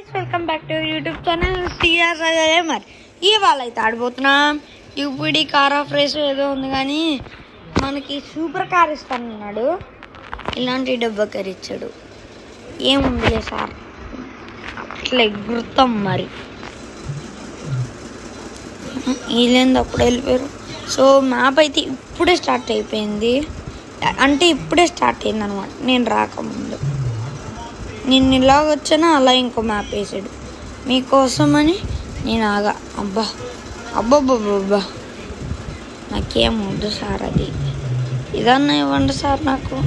Guys welcome back to YouTube channel CR gamer. ఇవాళ అయితే ఆడిపోతున్నాం యూపీడీ car of race ఏదో ఉంది, కానీ మనకి సూపర్ కార్ ఇస్తానన్నాడు. ఇలాంటి డబ్బా కార్ ఇచ్చాడు. ఏముందిలే సార్, అట్లా ఎగురుతాం. మరి వీళ్ళేంది అప్పుడు వెళ్ళిపోయారు. సో మ్యాప్ అయితే ఇప్పుడే స్టార్ట్ అయిపోయింది, అంటే ఇప్పుడే స్టార్ట్ అయింది అనమాట. నేను రాకముందు నేను ఇలాగ వచ్చాను, అలా ఇంకో మ్యాప్ వేసాడు మీకోసమని. నేను ఆగా. అబ్బా అబ్బబ్బబ్బబ్బా, నాకేం వద్దు సార్, అది ఇదన్నా ఇవ్వండి సార్ నాకు.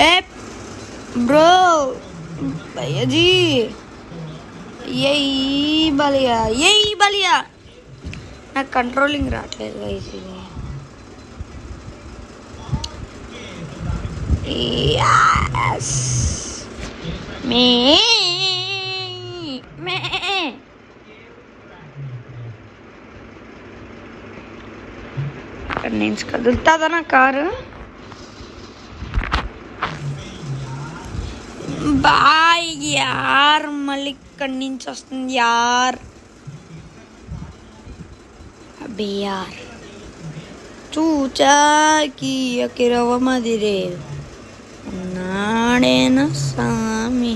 ఏ బ్రో భయ్యాజీ, ఏ బలియా, ఏ బలియా, నాకు కంట్రోలింగ్ రావట్లేదు గైస్. ఇది ఇక్కడ నుంచి కదులుతుందా నా కారు? బాయ్ యార్, మళ్ళీ ఇక్కడి నుంచి వస్తుంది యార్. అబ్బే యార్, చూచాకి అకిరవ మదిరే ఉన్నాడేన సామి.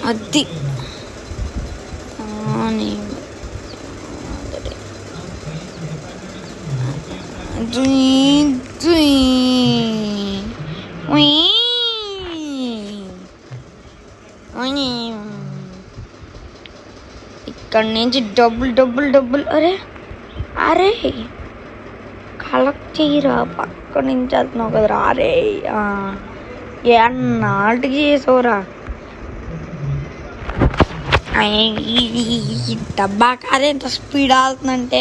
అది ఇక్కడి నుంచి డబ్బులు డబ్బులు డబ్బులు. అరే అరే కలెక్ట్ చేయరా, పక్క నుంచి వెళ్తున్నావు కదరా. అరే నాటికి చేసావురా. ఈ డబ్బా కార్ ఎంత స్పీడ్ వెళ్తుందంటే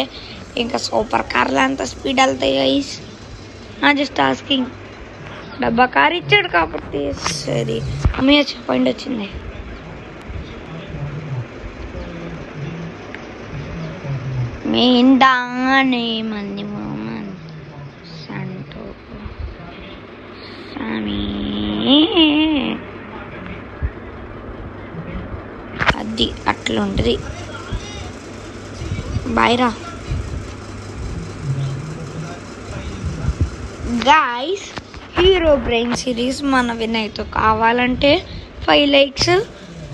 ఇంకా సూపర్ కార్లు ఎంత స్పీడ్ వెళ్తాయి గైస్. Just asking. డబ్బా కార్ ఇచ్చాడు కాబట్టి సరే. అమ్మయ్య చెప్పండి వచ్చింది. మేందానే మంది మోమన్ సంటో సామి. అది అట్లా ఉంటుంది. బాయ్రా గాయ్స్. హీరో బ్రెయిన్ సిరీస్ మన వినయ్తో కావాలంటే 5 likes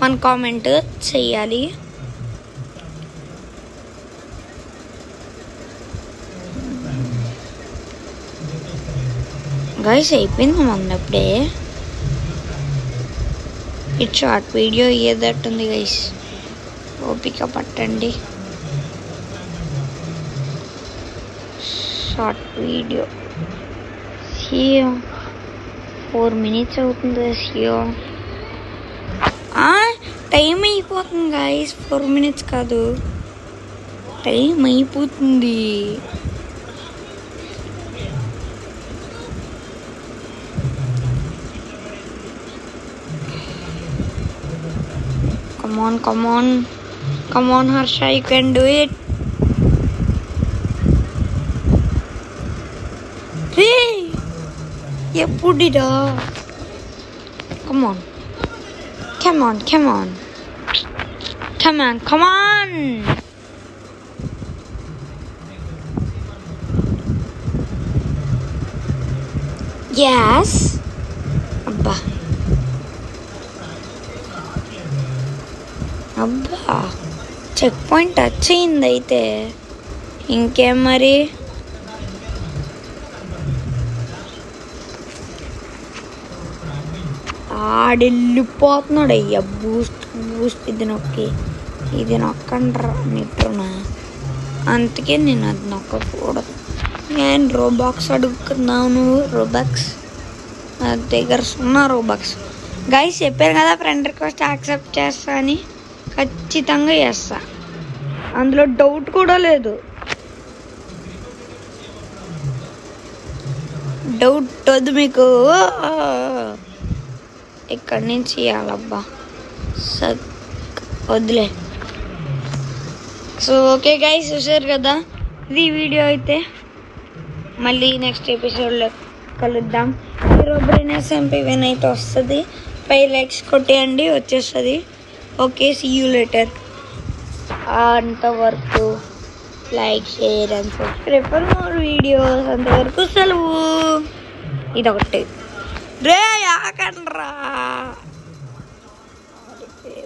1 comment చెయ్యాలి. గైస్ అయిపోయింది అన్నప్పుడే. ఇట్ షార్ట్ వీడియో ఏదట్టుంది గైస్, ఓపిక పట్టండి. షార్ట్ వీడియో 4 minutes అవుతుంది. టైం అయిపోతుంది గైస్, 4 minutes కాదు, టైం అయిపోతుంది. Come on Harsha, you can do it. Hey, epudida. Come on. Yes. Abba checkpoint touch అయింది అయితే. ఇంకేం మరి, ఆడెళ్ళిపోతున్నాడు. అయ్యా బూస్ట్ ఇది నొక్కండ్రా నిట్టునా. అందుకే నేను అది నొక్కకూడదు. నేను రోబాక్స్ అడుగుతున్నాను. రోబాక్స్ నా దగ్గర 0 రోబాక్స్. గైస్ చెప్పారు కదా ఫ్రెండ్ రిక్వెస్ట్ యాక్సెప్ట్ చేస్తా అని, ఖచ్చితంగా చేస్తా, అందులో డౌట్ కూడా లేదు. డౌట్ వద్దు మీకు. ఇక్కడి నుంచి ఇవ్వాలబ్బా, వద్దులే. సో ఓకే గైస్, చూసారు కదా ఇది వీడియో అయితే. మళ్ళీ నెక్స్ట్ ఎపిసోడ్లో కలుద్దాం. హీరో బ్రెయిన్ SMP విన్ అయితే వస్తుంది. 5 లైక్స్ కొట్టేయండి, వచ్చేస్తుంది. Okay, see you later. అంతవరకు like, share and subscribe for more videos. అంతవరకు సెలవు. ఇదొకటి రే ఆకండ్రా.